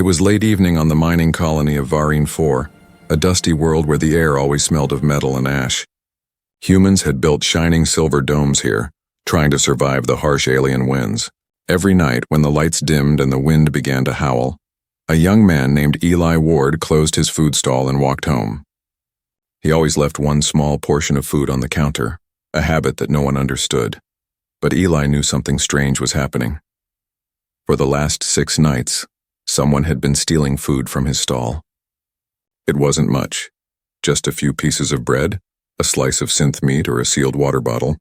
was late evening on the mining colony of Varine 4, a dusty world where the air always smelled of metal and ash. Humans had built shining silver domes here, trying to survive the harsh alien winds. Every night, when the lights dimmed and the wind began to howl, a young man named Eli Ward closed his food stall and walked home. He always left one small portion of food on the counter, a habit that no one understood. But Eli knew something strange was happening. For the last 6 nights, someone had been stealing food from his stall. It wasn't much, just a few pieces of bread, a slice of synth meat, or a sealed water bottle.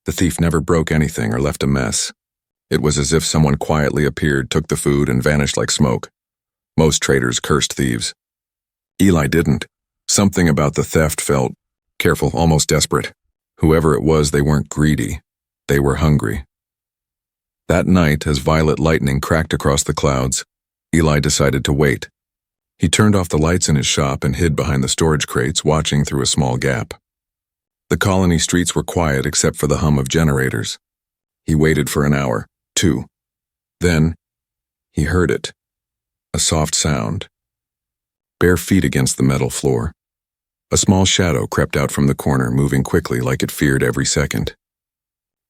The thief never broke anything or left a mess. It was as if someone quietly appeared, took the food, and vanished like smoke. Most traders cursed thieves. Eli didn't. Something about the theft felt careful, almost desperate. Whoever it was, they weren't greedy. They were hungry. That night, as violet lightning cracked across the clouds, Eli decided to wait. He turned off the lights in his shop and hid behind the storage crates, watching through a small gap. The colony streets were quiet except for the hum of generators. He waited for an hour, 2. Then, he heard it. A soft sound. Bare feet against the metal floor. A small shadow crept out from the corner, moving quickly like it feared every second.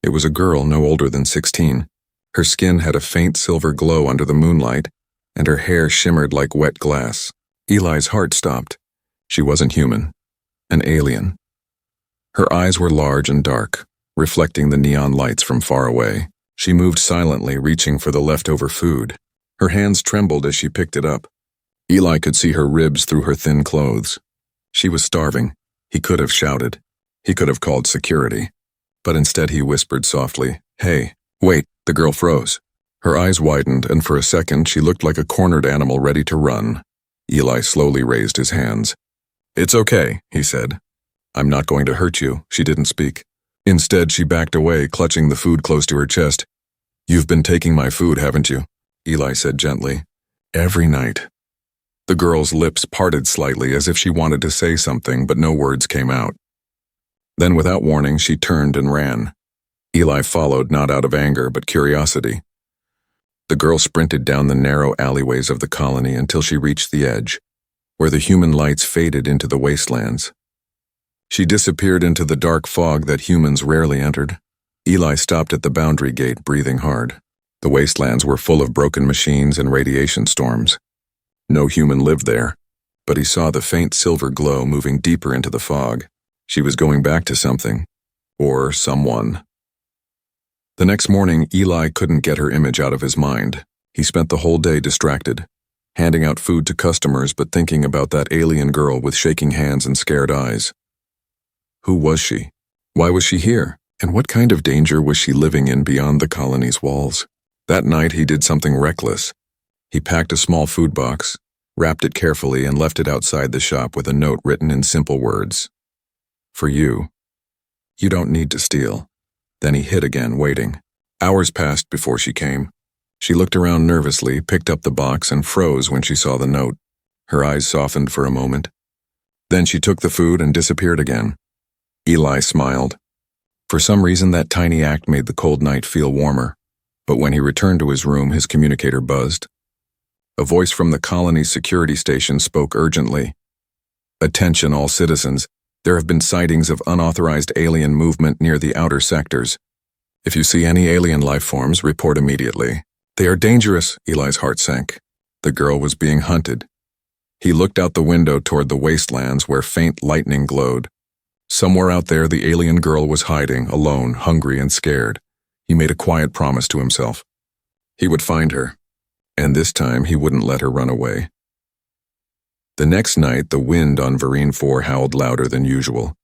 It was a girl no older than 16. Her skin had a faint silver glow under the moonlight, and her hair shimmered like wet glass. Eli's heart stopped. She wasn't human. An alien. Her eyes were large and dark, reflecting the neon lights from far away. She moved silently, reaching for the leftover food. Her hands trembled as she picked it up. Eli could see her ribs through her thin clothes. She was starving. He could have shouted. He could have called security. But instead he whispered softly, "Hey, wait." The girl froze. Her eyes widened, and for a second she looked like a cornered animal ready to run. Eli slowly raised his hands. "It's okay," he said. "I'm not going to hurt you." She didn't speak. Instead, she backed away, clutching the food close to her chest. "You've been taking my food, haven't you?" Eli said gently. "Every night." The girl's lips parted slightly as if she wanted to say something, but no words came out. Then, without warning, she turned and ran. Eli followed, not out of anger, but curiosity. The girl sprinted down the narrow alleyways of the colony until she reached the edge, where the human lights faded into the wastelands. She disappeared into the dark fog that humans rarely entered. Eli stopped at the boundary gate, breathing hard. The wastelands were full of broken machines and radiation storms. No human lived there, but he saw the faint silver glow moving deeper into the fog. She was going back to something, or someone. The next morning, Eli couldn't get her image out of his mind. He spent the whole day distracted, handing out food to customers but thinking about that alien girl with shaking hands and scared eyes. Who was she? Why was she here? And what kind of danger was she living in beyond the colony's walls? That night, he did something reckless. He packed a small food box, wrapped it carefully, and left it outside the shop with a note written in simple words. "For you. You don't need to steal." Then he hid again, waiting. Hours passed before she came. She looked around nervously, picked up the box, and froze when she saw the note. Her eyes softened for a moment. Then she took the food and disappeared again. Eli smiled. For some reason, that tiny act made the cold night feel warmer. But when he returned to his room, his communicator buzzed. A voice from the colony's security station spoke urgently. "Attention, all citizens. There have been sightings of unauthorized alien movement near the outer sectors. If you see any alien life forms, report immediately. They are dangerous." Eli's heart sank. The girl was being hunted. He looked out the window toward the wastelands where faint lightning glowed. Somewhere out there, the alien girl was hiding, alone, hungry, and scared. He made a quiet promise to himself. He would find her, and this time he wouldn't let her run away. The next night, the wind on Varine 4 howled louder than usual.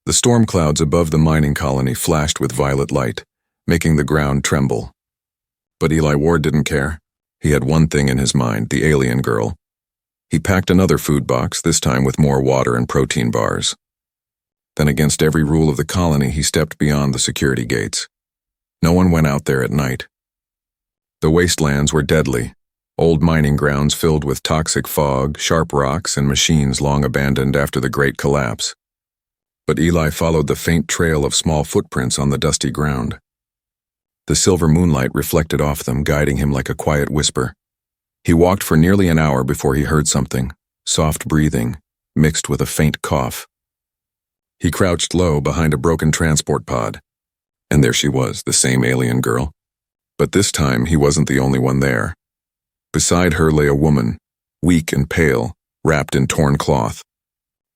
The storm clouds above the mining colony flashed with violet light, making the ground tremble. But Eli Ward didn't care. He had one thing in his mind, the alien girl. He packed another food box, this time with more water and protein bars. Then, against every rule of the colony, he stepped beyond the security gates. No one went out there at night. The wastelands were deadly. Old mining grounds filled with toxic fog, sharp rocks, and machines long abandoned after the Great Collapse. But Eli followed the faint trail of small footprints on the dusty ground. The silver moonlight reflected off them, guiding him like a quiet whisper. He walked for nearly an hour before he heard something, soft breathing, mixed with a faint cough. He crouched low behind a broken transport pod. And there she was, the same alien girl. But this time he wasn't the only one there. Beside her lay a woman, weak and pale, wrapped in torn cloth.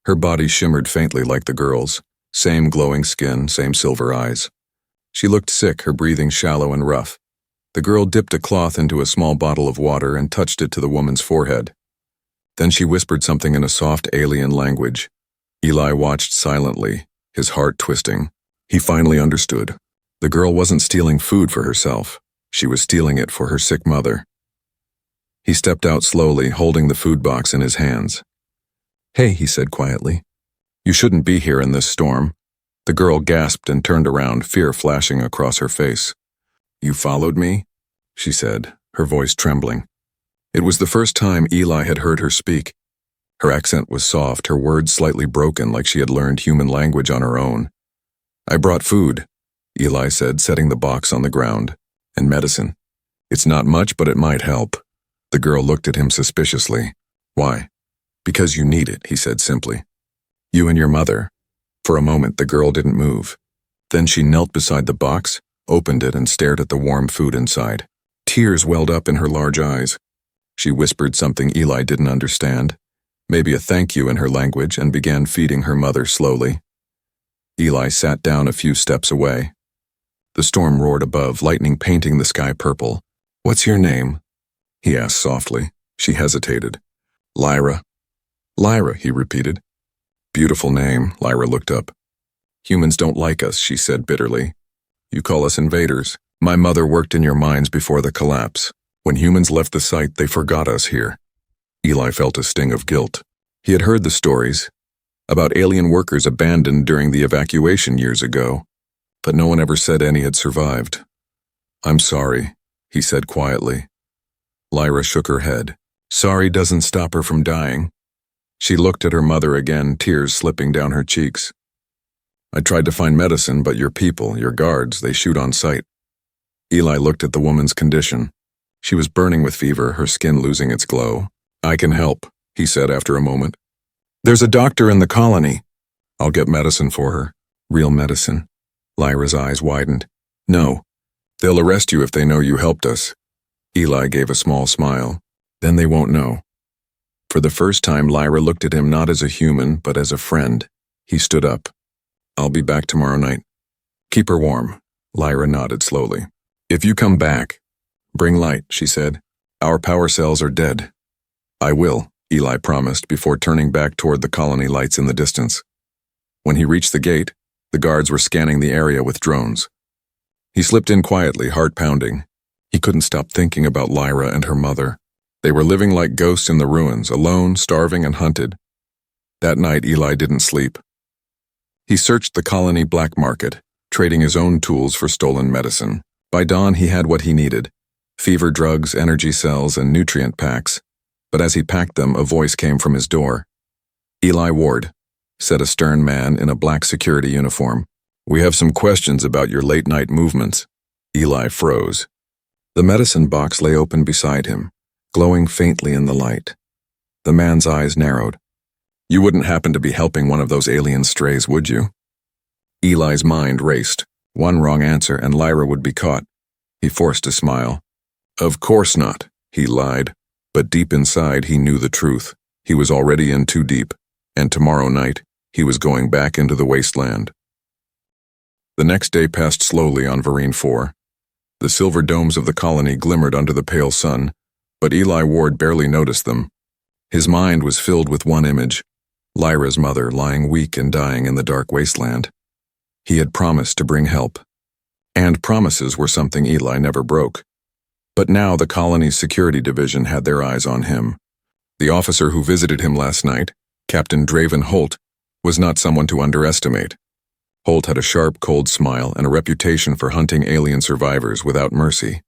Her body shimmered faintly like the girl's, same glowing skin, same silver eyes. She looked sick, her breathing shallow and rough. The girl dipped a cloth into a small bottle of water and touched it to the woman's forehead. Then she whispered something in a soft alien language. Eli watched silently, his heart twisting. He finally understood. The girl wasn't stealing food for herself. She was stealing it for her sick mother. He stepped out slowly, holding the food box in his hands. "Hey," he said quietly. "You shouldn't be here in this storm." The girl gasped and turned around, fear flashing across her face. "You followed me?" she said, her voice trembling. It was the first time Eli had heard her speak. Her accent was soft, her words slightly broken like she had learned human language on her own. "I brought food," Eli said, setting the box on the ground. "And medicine. It's not much, but it might help." The girl looked at him suspiciously. "Why?" "Because you need it," he said simply. "You and your mother." For a moment, the girl didn't move. Then she knelt beside the box, opened it, and stared at the warm food inside. Tears welled up in her large eyes. She whispered something Eli didn't understand, maybe a thank you in her language, and began feeding her mother slowly. Eli sat down a few steps away. The storm roared above, lightning painting the sky purple. "What's your name?" he asked softly. She hesitated. "Lyra." "Lyra," he repeated. "Beautiful name." Lyra looked up. "Humans don't like us," she said bitterly. "You call us invaders. My mother worked in your mines before the collapse. When humans left the site, they forgot us here." Eli felt a sting of guilt. He had heard the stories about alien workers abandoned during the evacuation years ago, but no one ever said any had survived. "I'm sorry," he said quietly. Lyra shook her head. Sorry doesn't stop her from dying. She looked at her mother again, tears slipping down her cheeks. "I tried to find medicine, but your people, your guards, they shoot on sight." Eli looked at the woman's condition. She was burning with fever, her skin losing its glow. "I can help," he said after a moment. "There's a doctor in the colony." "I'll get medicine for her." "Real medicine?" Lyra's eyes widened. "No. They'll arrest you if they know you helped us." Eli gave a small smile. "Then they won't know." For the first time, Lyra looked at him not as a human, but as a friend. He stood up. "I'll be back tomorrow night." "Keep her warm." Lyra nodded slowly. "If you come back, bring light," she said. "Our power cells are dead." "I will," Eli promised before turning back toward the colony lights in the distance. When he reached the gate, the guards were scanning the area with drones. He slipped in quietly, heart pounding. He couldn't stop thinking about Lyra and her mother. They were living like ghosts in the ruins, alone, starving, and hunted. That night, Eli didn't sleep. He searched the colony black market, trading his own tools for stolen medicine. By dawn, he had what he needed: fever drugs, energy cells, and nutrient packs. But as he packed them, a voice came from his door. "Eli Ward," said a stern man in a black security uniform. "We have some questions about your late-night movements." Eli froze. The medicine box lay open beside him, glowing faintly in the light. The man's eyes narrowed. "You wouldn't happen to be helping one of those alien strays, would you?" Eli's mind raced. One wrong answer and Lyra would be caught. He forced a smile. "Of course not," he lied. But deep inside, he knew the truth. He was already in too deep, and tomorrow night, he was going back into the wasteland. The next day passed slowly on Varine 4. The silver domes of the colony glimmered under the pale sun, but Eli Ward barely noticed them. His mind was filled with one image: Lyra's mother lying weak and dying in the dark wasteland. He had promised to bring help. And promises were something Eli never broke. But now the colony's security division had their eyes on him. The officer who visited him last night, Captain Draven Holt, was not someone to underestimate. Holt had a sharp, cold smile and a reputation for hunting alien survivors without mercy.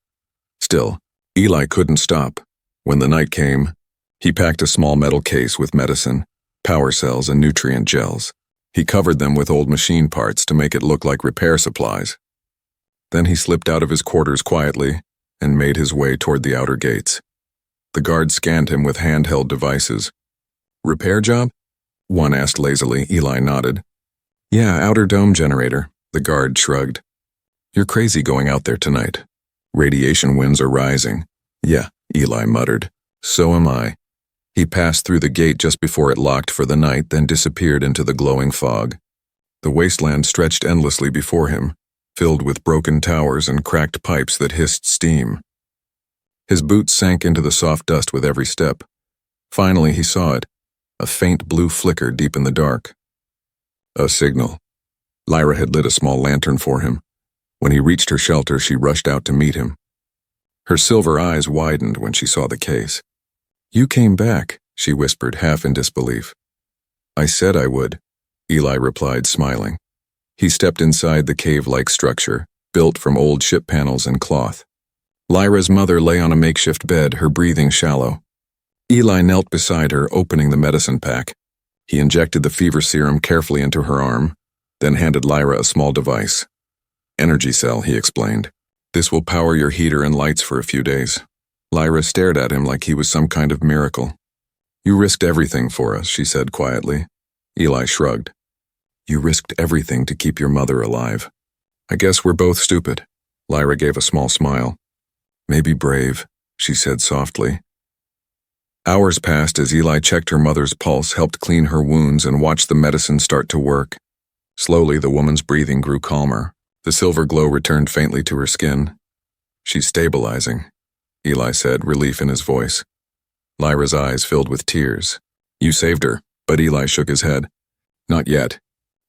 Still, Eli couldn't stop. When the night came, he packed a small metal case with medicine, power cells, and nutrient gels. He covered them with old machine parts to make it look like repair supplies. Then he slipped out of his quarters quietly and made his way toward the outer gates. The guard scanned him with handheld devices. Repair job? One asked lazily. Eli nodded. Yeah, outer dome generator. The guard shrugged. You're crazy going out there tonight. Radiation winds are rising. Yeah, Eli muttered. So am I. He passed through the gate just before it locked for the night, then disappeared into the glowing fog. The wasteland stretched endlessly before him, filled with broken towers and cracked pipes that hissed steam. His boots sank into the soft dust with every step. Finally, he saw it, a faint blue flicker deep in the dark. A signal. Lyra had lit a small lantern for him. When he reached her shelter, she rushed out to meet him. Her silver eyes widened when she saw the case. You came back, she whispered, half in disbelief. I said I would, Eli replied, smiling. He stepped inside the cave-like structure, built from old ship panels and cloth. Lyra's mother lay on a makeshift bed, her breathing shallow. Eli knelt beside her, opening the medicine pack. He injected the fever serum carefully into her arm, then handed Lyra a small device. Energy cell, he explained. This will power your heater and lights for a few days. Lyra stared at him like he was some kind of miracle. You risked everything for us, she said quietly. Eli shrugged. You risked everything to keep your mother alive. I guess we're both stupid. Lyra gave a small smile. Maybe brave, she said softly. Hours passed as Eli checked her mother's pulse, helped clean her wounds, and watched the medicine start to work. Slowly, the woman's breathing grew calmer. The silver glow returned faintly to her skin. She's stabilizing, Eli said, relief in his voice. Lyra's eyes filled with tears. You saved her, but Eli shook his head. Not yet.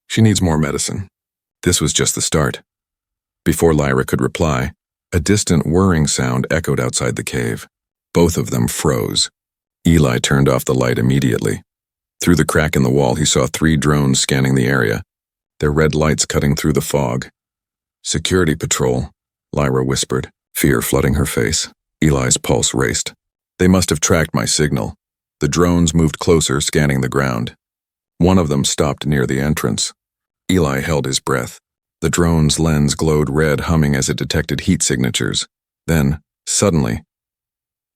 She needs more medicine. This was just the start. Before Lyra could reply, a distant whirring sound echoed outside the cave. Both of them froze. Eli turned off the light immediately. Through the crack in the wall, he saw 3 drones scanning the area, their red lights cutting through the fog. Security patrol, Lyra whispered, fear flooding her face. Eli's pulse raced. They must have tracked my signal. The drones moved closer, scanning the ground. One of them stopped near the entrance. Eli held his breath. The drone's lens glowed red, humming as it detected heat signatures. Then, suddenly,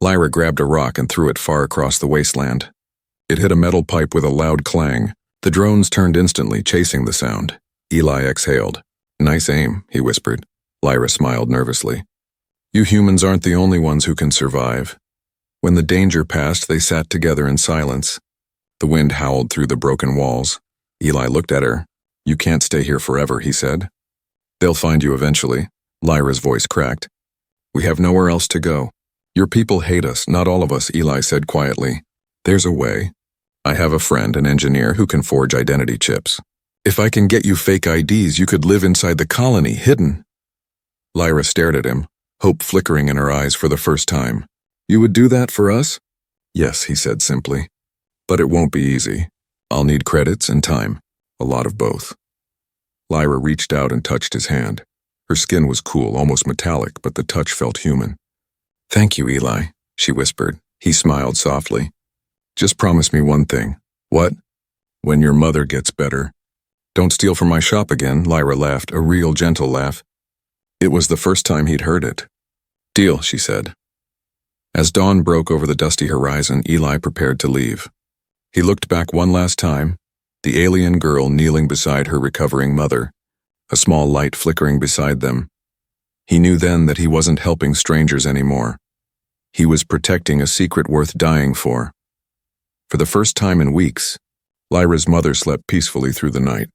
Lyra grabbed a rock and threw it far across the wasteland. It hit a metal pipe with a loud clang. The drones turned instantly, chasing the sound. Eli exhaled. Nice aim, he whispered. Lyra smiled nervously. You humans aren't the only ones who can survive. When the danger passed, they sat together in silence. The wind howled through the broken walls. Eli looked at her. You can't stay here forever, he said. They'll find you eventually. Lyra's voice cracked. We have nowhere else to go. Your people hate us, not all of us, Eli said quietly. There's a way. I have a friend, an engineer, who can forge identity chips. If I can get you fake IDs, you could live inside the colony, hidden. Lyra stared at him, hope flickering in her eyes for the first time. You would do that for us? Yes, he said simply. But it won't be easy. I'll need credits and time. A lot of both. Lyra reached out and touched his hand. Her skin was cool, almost metallic, but the touch felt human. Thank you, Eli, she whispered. He smiled softly. Just promise me one thing. What? When your mother gets better. Don't steal from my shop again, Lyra laughed, a real gentle laugh. It was the first time he'd heard it. Deal, she said. As dawn broke over the dusty horizon, Eli prepared to leave. He looked back one last time, the alien girl kneeling beside her recovering mother, a small light flickering beside them. He knew then that he wasn't helping strangers anymore. He was protecting a secret worth dying for. For the first time in weeks, Lyra's mother slept peacefully through the night.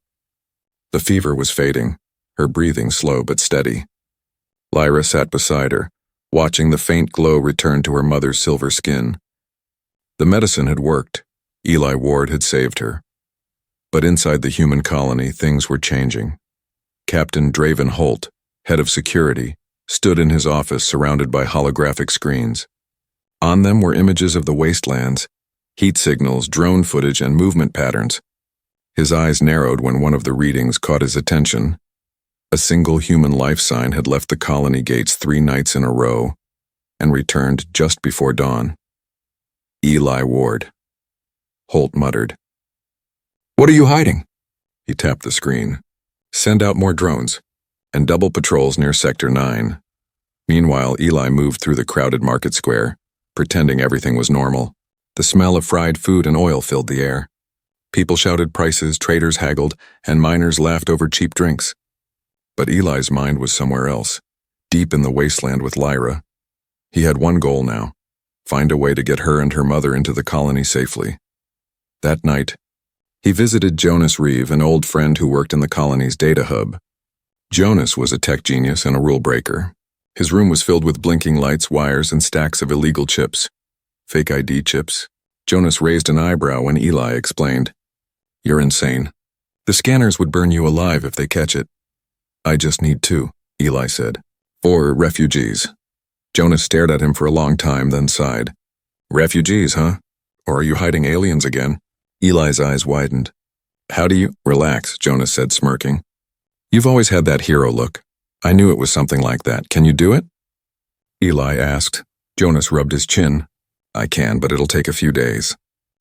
The fever was fading, her breathing slow but steady. Lyra sat beside her, watching the faint glow return to her mother's silver skin. The medicine had worked. Eli Ward had saved her. But inside the human colony, things were changing. Captain Draven Holt, head of security, stood in his office surrounded by holographic screens. On them were images of the wastelands, heat signals, drone footage, and movement patterns. His eyes narrowed when one of the readings caught his attention. A single human life sign had left the colony gates 3 nights in a row and returned just before dawn. Eli Ward. Holt muttered. What are you hiding? He tapped the screen. Send out more drones and double patrols near Sector 9. Meanwhile, Eli moved through the crowded market square, pretending everything was normal. The smell of fried food and oil filled the air. People shouted prices, traders haggled, and miners laughed over cheap drinks. But Eli's mind was somewhere else, deep in the wasteland with Lyra. He had one goal now: find a way to get her and her mother into the colony safely. That night, he visited Jonas Reeve, an old friend who worked in the colony's data hub. Jonas was a tech genius and a rule breaker. His room was filled with blinking lights, wires, and stacks of illegal chips. Fake ID chips. Jonas raised an eyebrow when Eli explained, "You're insane. The scanners would burn you alive if they catch it." "I just need 2, Eli said. "4 refugees." Jonas stared at him for a long time, then sighed. "Refugees, huh? Or are you hiding aliens again?" Eli's eyes widened. "How do you—" "Relax," Jonas said, smirking. "You've always had that hero look. I knew it was something like that. Can you do it?" Eli asked. Jonas rubbed his chin. "I can, but it'll take a few days.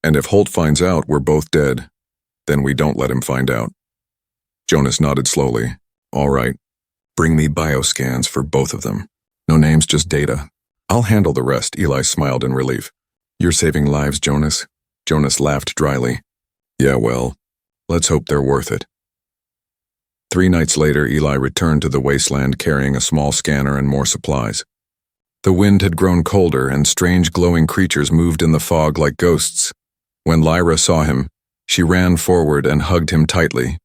And if Holt finds out we're both dead, then we don't let him find out." Jonas nodded slowly. "All right. Bring me bioscans for both of them. No names, just data. I'll handle the rest." Eli smiled in relief. "You're saving lives, Jonas." Jonas laughed dryly. "Yeah, well, let's hope they're worth it." 3 nights later, Eli returned to the wasteland carrying a small scanner and more supplies. The wind had grown colder, and strange glowing creatures moved in the fog like ghosts. When Lyra saw him, she ran forward and hugged him tightly.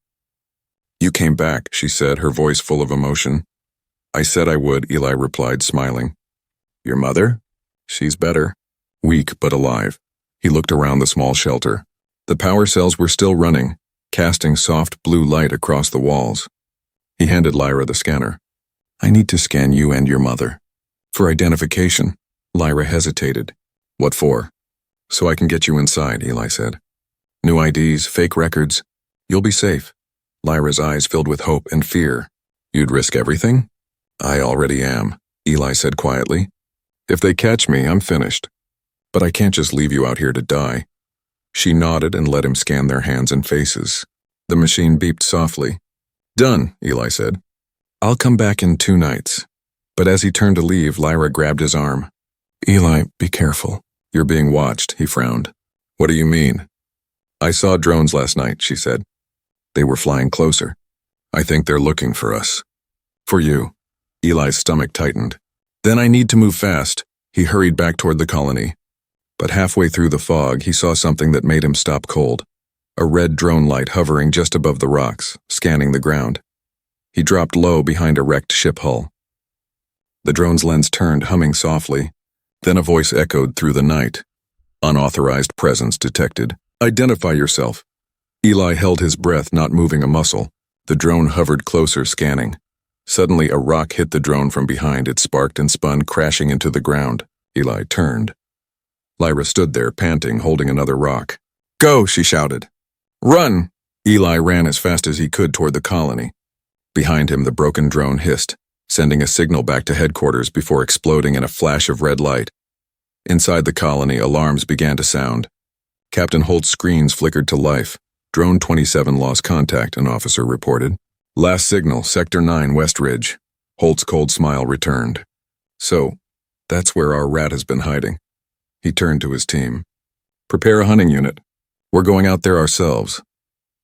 "You came back," she said, her voice full of emotion. "I said I would," Eli replied, smiling. "Your mother?" "She's better. Weak, but alive." He looked around the small shelter. The power cells were still running, casting soft blue light across the walls. He handed Lyra the scanner. "I need to scan you and your mother." "For identification." Lyra hesitated. "What for?" "So I can get you inside," Eli said. "New IDs, fake records. You'll be safe." Lyra's eyes filled with hope and fear. "You'd risk everything?" "I already am," Eli said quietly. "If they catch me, I'm finished. But I can't just leave you out here to die." She nodded and let him scan their hands and faces. The machine beeped softly. "Done," Eli said. "I'll come back in 2 nights." But as he turned to leave, Lyra grabbed his arm. "Eli, be careful." "You're being watched," he frowned. "What do you mean?" "I saw drones last night," she said. "They were flying closer. I think they're looking for us." "For you." Eli's stomach tightened. "Then I need to move fast." He hurried back toward the colony. But halfway through the fog, he saw something that made him stop cold. A red drone light hovering just above the rocks, scanning the ground. He dropped low behind a wrecked ship hull. The drone's lens turned, humming softly. Then a voice echoed through the night. "Unauthorized presence detected. Identify yourself." Eli held his breath, not moving a muscle. The drone hovered closer, scanning. Suddenly, a rock hit the drone from behind. It sparked and spun, crashing into the ground. Eli turned. Lyra stood there, panting, holding another rock. "Go!" she shouted. "Run!" Eli ran as fast as he could toward the colony. Behind him, the broken drone hissed, sending a signal back to headquarters before exploding in a flash of red light. Inside the colony, alarms began to sound. Captain Holt's screens flickered to life. "Drone 27 lost contact," an officer reported. "Last signal, Sector 9, West Ridge." Holt's cold smile returned. "So, that's where our rat has been hiding." He turned to his team. "Prepare a hunting unit. We're going out there ourselves."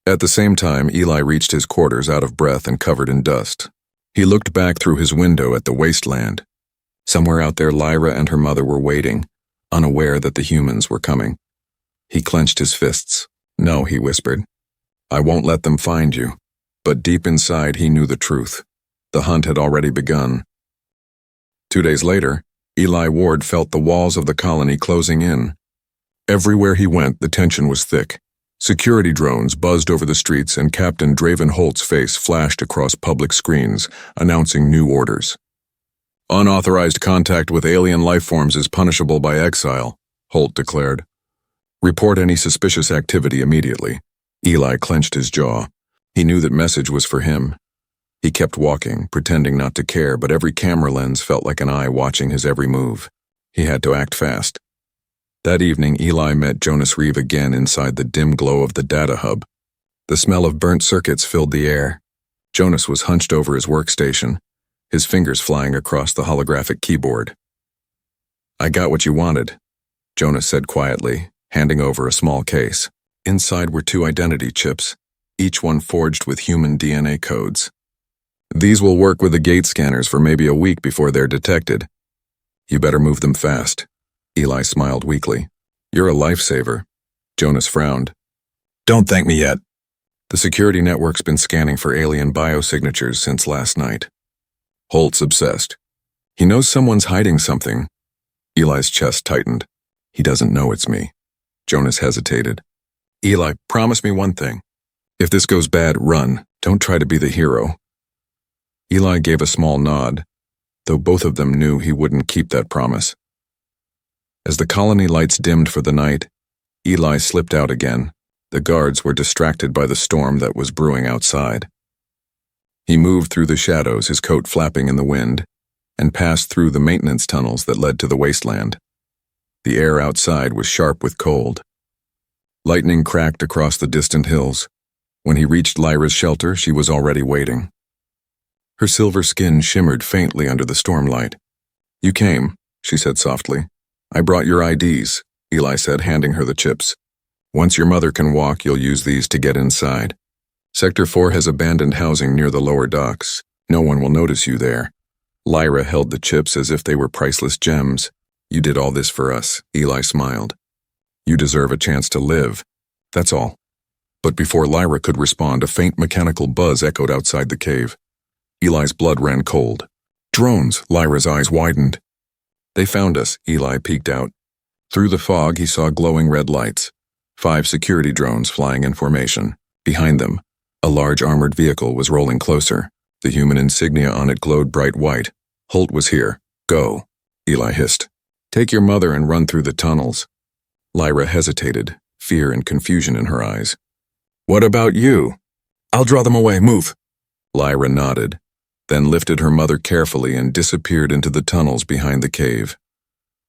At the same time, Eli reached his quarters, out of breath and covered in dust. He looked back through his window at the wasteland. Somewhere out there, Lyra and her mother were waiting, unaware that the humans were coming. He clenched his fists. "No," he whispered. "I won't let them find you." But deep inside, he knew the truth. The hunt had already begun. 2 days later, Eli Ward felt the walls of the colony closing in. Everywhere he went, the tension was thick. Security drones buzzed over the streets, and Captain Draven Holt's face flashed across public screens, announcing new orders. "Unauthorized contact with alien life forms is punishable by exile," Holt declared. "Report any suspicious activity immediately." Eli clenched his jaw. He knew that message was for him. He kept walking, pretending not to care, but every camera lens felt like an eye watching his every move. He had to act fast. That evening, Eli met Jonas Reeve again inside the dim glow of the data hub. The smell of burnt circuits filled the air. Jonas was hunched over his workstation, his fingers flying across the holographic keyboard. "I got what you wanted," Jonas said quietly, handing over a small case. Inside were 2 identity chips, each one forged with human DNA codes. These will work with the gate scanners for maybe a week before they're detected. You better move them fast. Eli smiled weakly. You're a lifesaver. Jonas frowned. Don't thank me yet. The security network's been scanning for alien biosignatures since last night. Holt's obsessed. He knows someone's hiding something. Eli's chest tightened. He doesn't know it's me. Jonas hesitated. Eli, promise me one thing. If this goes bad, run. Don't try to be the hero. Eli gave a small nod, though both of them knew he wouldn't keep that promise. As the colony lights dimmed for the night, Eli slipped out again. The guards were distracted by the storm that was brewing outside. He moved through the shadows, his coat flapping in the wind, and passed through the maintenance tunnels that led to the wasteland. The air outside was sharp with cold. Lightning cracked across the distant hills. When he reached Lyra's shelter, she was already waiting. Her silver skin shimmered faintly under the stormlight. You came, she said softly. I brought your IDs, Eli said, handing her the chips. Once your mother can walk, you'll use these to get inside. Sector 4 has abandoned housing near the lower docks. No one will notice you there. Lyra held the chips as if they were priceless gems. You did all this for us, Eli smiled. You deserve a chance to live. That's all. But before Lyra could respond, a faint mechanical buzz echoed outside the cave. Eli's blood ran cold. Drones, Lyra's eyes widened. They found us, Eli peeked out. Through the fog, he saw glowing red lights. 5 security drones flying in formation. Behind them, a large armored vehicle was rolling closer. The human insignia on it glowed bright white. Holt was here. Go, Eli hissed. Take your mother and run through the tunnels. Lyra hesitated, fear and confusion in her eyes. What about you? I'll draw them away, move. Lyra nodded, then lifted her mother carefully and disappeared into the tunnels behind the cave.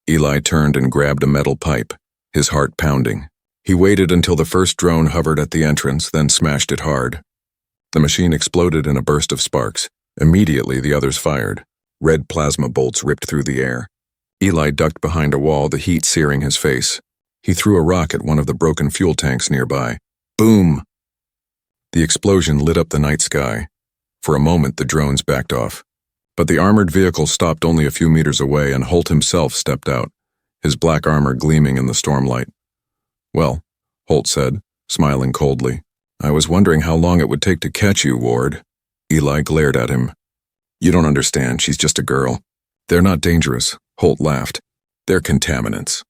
Eli turned and grabbed a metal pipe, his heart pounding. He waited until the first drone hovered at the entrance, then smashed it hard. The machine exploded in a burst of sparks. Immediately, the others fired. Red plasma bolts ripped through the air. Eli ducked behind a wall, the heat searing his face. He threw a rock at one of the broken fuel tanks nearby. Boom! The explosion lit up the night sky. For a moment, the drones backed off. But the armored vehicle stopped only a few meters away, and Holt himself stepped out, his black armor gleaming in the stormlight. Well, Holt said, smiling coldly. I was wondering how long it would take to catch you, Ward. Eli glared at him. You don't understand, she's just a girl. They're not dangerous, Holt laughed. They're contaminants.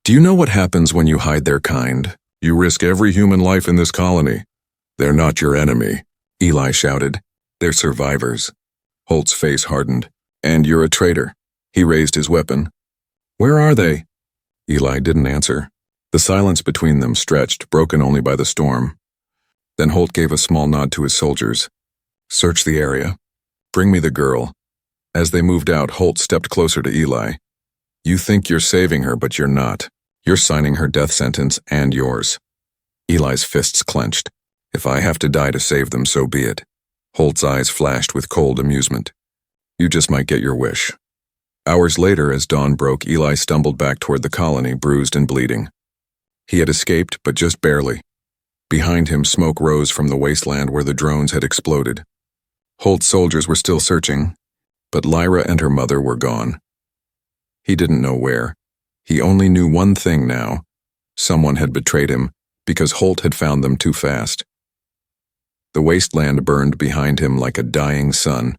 Do you know what happens when you hide their kind? You risk every human life in this colony. They're not your enemy, Eli shouted. They're survivors. Holt's face hardened. And you're a traitor. He raised his weapon. Where are they? Eli didn't answer. The silence between them stretched, broken only by the storm. Then Holt gave a small nod to his soldiers. Search the area. Bring me the girl. As they moved out, Holt stepped closer to Eli. You think you're saving her, but you're not. You're signing her death sentence and yours. Eli's fists clenched. If I have to die to save them, so be it. Holt's eyes flashed with cold amusement. You just might get your wish. Hours later, as dawn broke, Eli stumbled back toward the colony, bruised and bleeding. He had escaped, but just barely. Behind him, smoke rose from the wasteland where the drones had exploded. Holt's soldiers were still searching, but Lyra and her mother were gone. He didn't know where. He only knew one thing now. Someone had betrayed him because Holt had found them too fast. The wasteland burned behind him like a dying sun.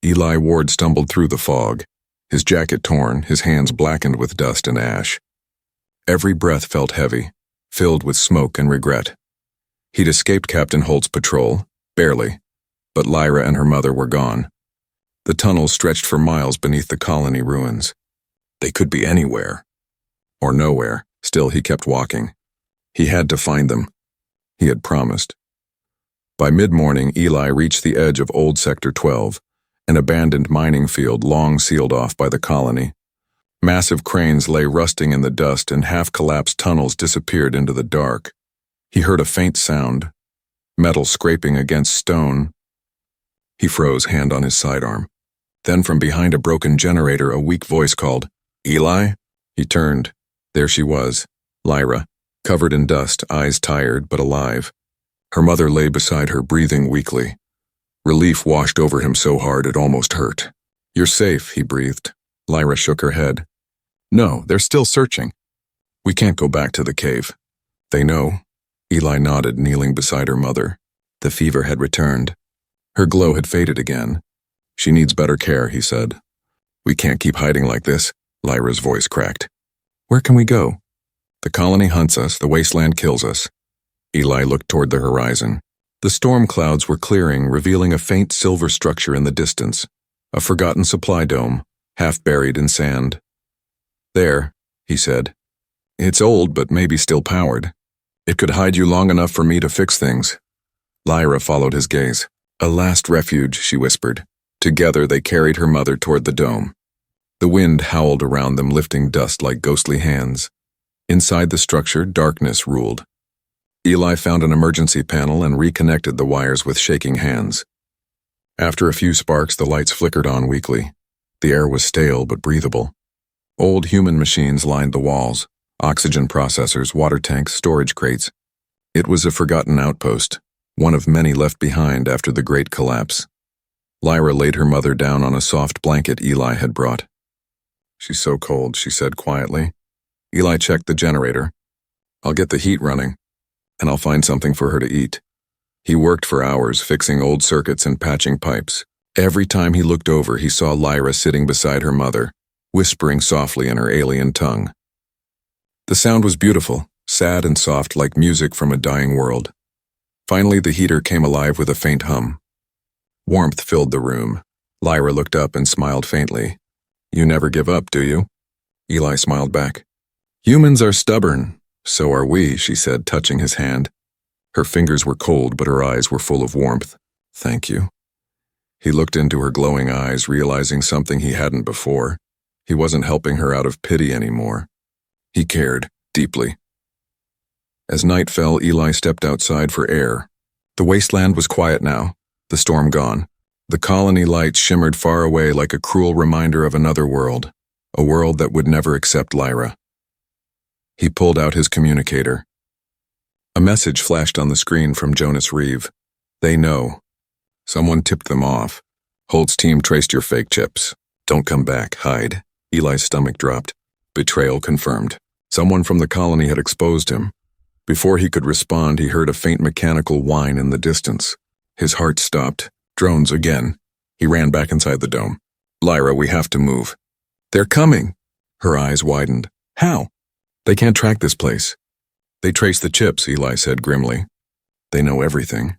Eli Ward stumbled through the fog, his jacket torn, his hands blackened with dust and ash. Every breath felt heavy, filled with smoke and regret. He'd escaped Captain Holt's patrol, barely, but Lyra and her mother were gone. The tunnels stretched for miles beneath the colony ruins. They could be anywhere. Or nowhere. Still, he kept walking. He had to find them. He had promised. By mid-morning, Eli reached the edge of Old Sector 12, an abandoned mining field long sealed off by the colony. Massive cranes lay rusting in the dust and half-collapsed tunnels disappeared into the dark. He heard a faint sound, metal scraping against stone. He froze, hand on his sidearm. Then from behind a broken generator, a weak voice called, Eli? He turned. There she was, Lyra, covered in dust, eyes tired but alive. Her mother lay beside her, breathing weakly. Relief washed over him so hard it almost hurt. "You're safe," he breathed. Lyra shook her head. "No, they're still searching. We can't go back to the cave." "They know." Eli nodded, kneeling beside her mother. The fever had returned. Her glow had faded again. "She needs better care," he said. "We can't keep hiding like this," Lyra's voice cracked. "Where can we go?" "The colony hunts us, the wasteland kills us." Eli looked toward the horizon. The storm clouds were clearing, revealing a faint silver structure in the distance, a forgotten supply dome, half buried in sand. "There," he said. "It's old, but maybe still powered. It could hide you long enough for me to fix things." Lyra followed his gaze. "A last refuge," she whispered. Together they carried her mother toward the dome. The wind howled around them, lifting dust like ghostly hands. Inside the structure, darkness ruled. Eli found an emergency panel and reconnected the wires with shaking hands. After a few sparks, the lights flickered on weakly. The air was stale but breathable. Old human machines lined the walls, oxygen processors, water tanks, storage crates. It was a forgotten outpost, one of many left behind after the Great Collapse. Lyra laid her mother down on a soft blanket Eli had brought. "She's so cold," she said quietly. Eli checked the generator. "I'll get the heat running, and I'll find something for her to eat." He worked for hours, fixing old circuits and patching pipes. Every time he looked over, he saw Lyra sitting beside her mother, whispering softly in her alien tongue. The sound was beautiful, sad and soft like music from a dying world. Finally, the heater came alive with a faint hum. Warmth filled the room. Lyra looked up and smiled faintly. "You never give up, do you?" Eli smiled back. "Humans are stubborn. So are we," she said, touching his hand. Her fingers were cold, but her eyes were full of warmth. "Thank you." He looked into her glowing eyes, realizing something he hadn't before. He wasn't helping her out of pity anymore. He cared, deeply. As night fell, Eli stepped outside for air. The wasteland was quiet now, the storm gone. The colony lights shimmered far away like a cruel reminder of another world, a world that would never accept Lyra. He pulled out his communicator. A message flashed on the screen from Jonas Reeve. "They know. Someone tipped them off. Holt's team traced your fake chips. Don't come back, hide." Eli's stomach dropped. Betrayal confirmed. Someone from the colony had exposed him. Before he could respond, he heard a faint mechanical whine in the distance. His heart stopped. Drones again. He ran back inside the dome. "Lyra, we have to move." "They're coming." Her eyes widened. "How?" "They can't track this place." "They trace the chips," Eli said grimly. "They know everything."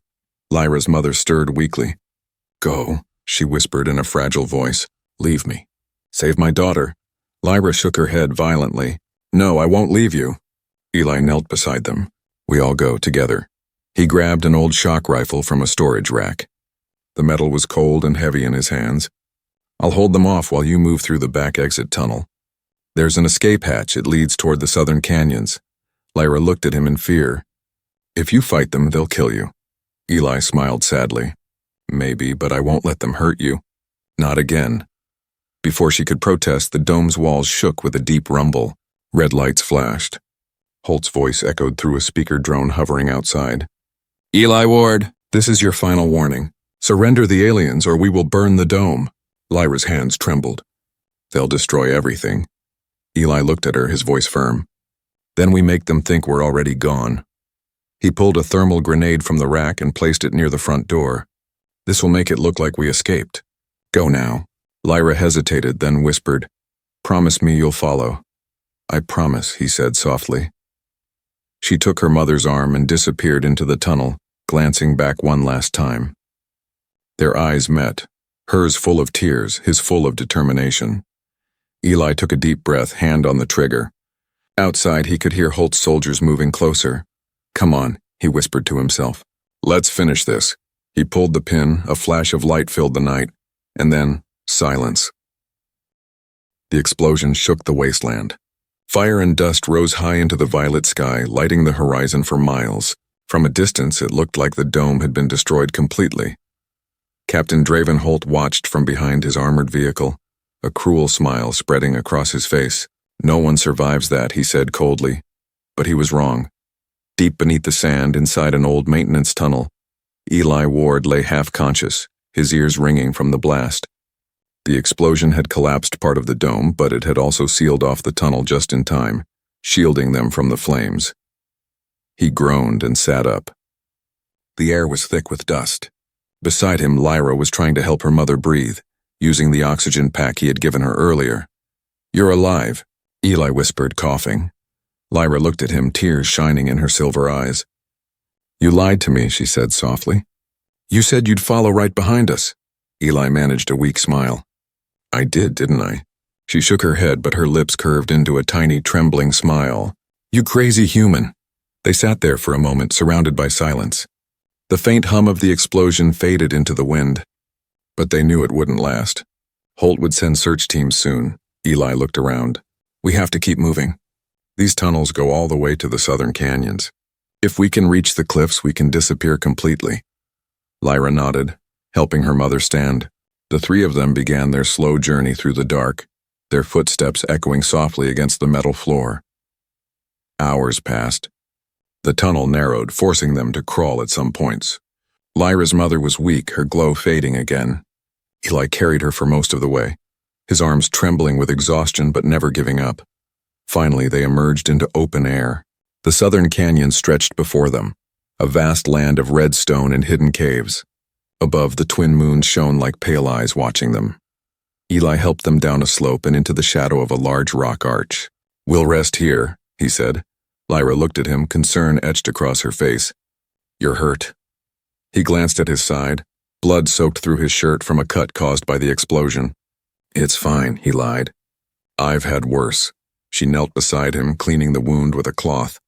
Lyra's mother stirred weakly. "Go," she whispered in a fragile voice. "Leave me. Save my daughter." Lyra shook her head violently. "No, I won't leave you." Eli knelt beside them. "We all go together." He grabbed an old shock rifle from a storage rack. The metal was cold and heavy in his hands. "I'll hold them off while you move through the back exit tunnel. There's an escape hatch. It leads toward the southern canyons." Lyra looked at him in fear. "If you fight them, they'll kill you." Eli smiled sadly. "Maybe, but I won't let them hurt you." "Not again." Before she could protest, the dome's walls shook with a deep rumble. Red lights flashed. Holt's voice echoed through a speaker drone hovering outside. "Eli Ward, this is your final warning. Surrender the aliens or we will burn the dome." Lyra's hands trembled. "They'll destroy everything." Eli looked at her, his voice firm. "Then we make them think we're already gone." He pulled a thermal grenade from the rack and placed it near the front door. "This will make it look like we escaped. Go now." Lyra hesitated, then whispered, "Promise me you'll follow." "I promise," he said softly. She took her mother's arm and disappeared into the tunnel, glancing back one last time. Their eyes met, hers full of tears, his full of determination. Eli took a deep breath, hand on the trigger. Outside, he could hear Holt's soldiers moving closer. "Come on," he whispered to himself. "Let's finish this." He pulled the pin, a flash of light filled the night, and then silence. The explosion shook the wasteland. Fire and dust rose high into the violet sky, lighting the horizon for miles. From a distance, it looked like the dome had been destroyed completely. Captain Draven Holt watched from behind his armored vehicle, a cruel smile spreading across his face. No one survives that, he said coldly. But he was wrong. Deep beneath the sand, inside an old maintenance tunnel, Eli Ward lay half-conscious, his ears ringing from the blast. The explosion had collapsed part of the dome, but it had also sealed off the tunnel just in time, shielding them from the flames. He groaned and sat up. The air was thick with dust. Beside him, Lyra was trying to help her mother breathe, using the oxygen pack he had given her earlier. "You're alive," Eli whispered, coughing. Lyra looked at him, tears shining in her silver eyes. "You lied to me," she said softly. "You said you'd follow right behind us." Eli managed a weak smile. "I did, didn't I?" She shook her head, but her lips curved into a tiny, trembling smile. "You crazy human." They sat there for a moment, surrounded by silence. The faint hum of the explosion faded into the wind. But they knew it wouldn't last. Holt would send search teams soon. Eli looked around. "We have to keep moving. These tunnels go all the way to the southern canyons. If we can reach the cliffs, we can disappear completely." Lyra nodded, helping her mother stand. The three of them began their slow journey through the dark, their footsteps echoing softly against the metal floor. Hours passed. The tunnel narrowed, forcing them to crawl at some points. Lyra's mother was weak, her glow fading again. Eli carried her for most of the way, his arms trembling with exhaustion but never giving up. Finally, they emerged into open air. The southern canyon stretched before them, a vast land of red stone and hidden caves. Above, the twin moons shone like pale eyes watching them. Eli helped them down a slope and into the shadow of a large rock arch. "We'll rest here," he said. Lyra looked at him, concern etched across her face. "You're hurt." He glanced at his side, blood soaked through his shirt from a cut caused by the explosion. "It's fine," he lied. "I've had worse." She knelt beside him, cleaning the wound with a cloth.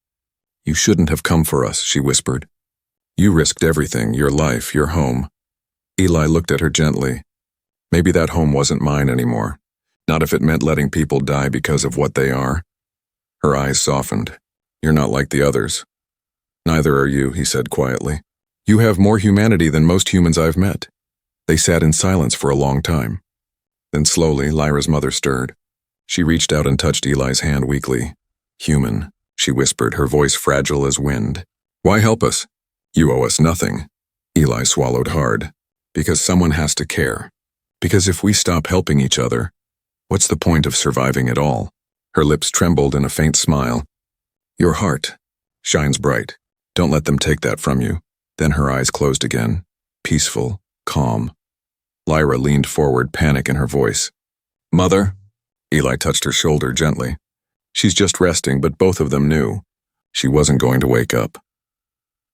"You shouldn't have come for us," she whispered. "You risked everything, your life, your home." Eli looked at her gently. Maybe that home wasn't mine anymore. Not if it meant letting people die because of what they are. Her eyes softened. "You're not like the others." "Neither are you," he said quietly. "You have more humanity than most humans I've met." They sat in silence for a long time. Then slowly, Lyra's mother stirred. She reached out and touched Eli's hand weakly. "Human," she whispered, her voice fragile as wind. "Why help us?" "You owe us nothing." Eli swallowed hard. "Because someone has to care. Because if we stop helping each other, what's the point of surviving at all?" Her lips trembled in a faint smile. "Your heart shines bright. Don't let them take that from you." Then her eyes closed again, peaceful, calm. Lyra leaned forward, panic in her voice. "Mother?" Eli touched her shoulder gently. "She's just resting," but both of them knew. She wasn't going to wake up.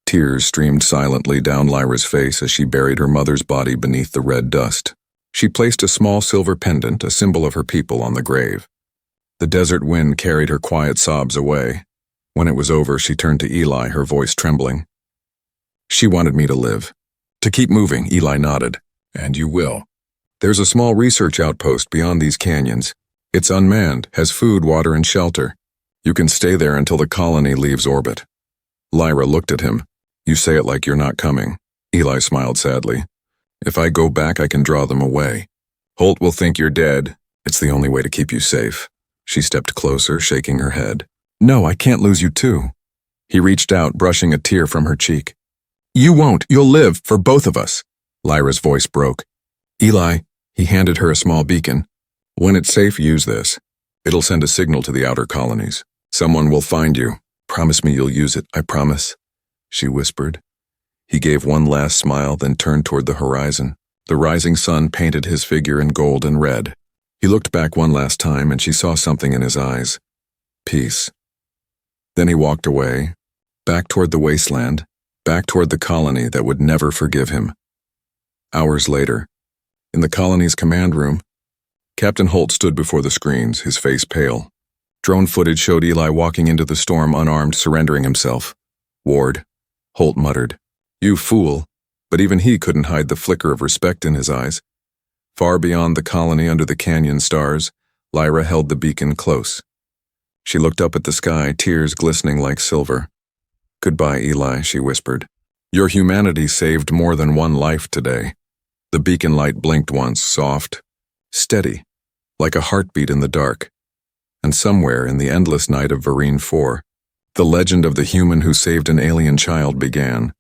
Tears streamed silently down Lyra's face as she buried her mother's body beneath the red dust. She placed a small silver pendant, a symbol of her people, on the grave. The desert wind carried her quiet sobs away. When it was over, she turned to Eli, her voice trembling. "She wanted me to live. To keep moving," Eli nodded. "And you will. There's a small research outpost beyond these canyons. It's unmanned, has food, water, and shelter. You can stay there until the colony leaves orbit." Lyra looked at him. "You say it like you're not coming." Eli smiled sadly. "If I go back, I can draw them away. Holt will think you're dead. It's the only way to keep you safe." She stepped closer, shaking her head. "No, I can't lose you too." He reached out, brushing a tear from her cheek. "You won't. You'll live, for both of us." Lyra's voice broke. "Eli," he handed her a small beacon. "When it's safe, use this. It'll send a signal to the outer colonies. Someone will find you. Promise me you'll use it, I promise," she whispered. He gave one last smile, then turned toward the horizon. The rising sun painted his figure in gold and red. He looked back one last time, and she saw something in his eyes. Peace. Then he walked away, back toward the wasteland, back toward the colony that would never forgive him. Hours later, in the colony's command room, Captain Holt stood before the screens, his face pale. Drone footage showed Eli walking into the storm unarmed, surrendering himself. "Ward," Holt muttered. "You fool." But even he couldn't hide the flicker of respect in his eyes. Far beyond the colony under the canyon stars, Lyra held the beacon close. She looked up at the sky, tears glistening like silver. "Goodbye, Eli," she whispered. "Your humanity saved more than one life today." The beacon light blinked once, soft, steady, like a heartbeat in the dark. and somewhere in the endless night of Varine 4, the legend of the human who saved an alien child began.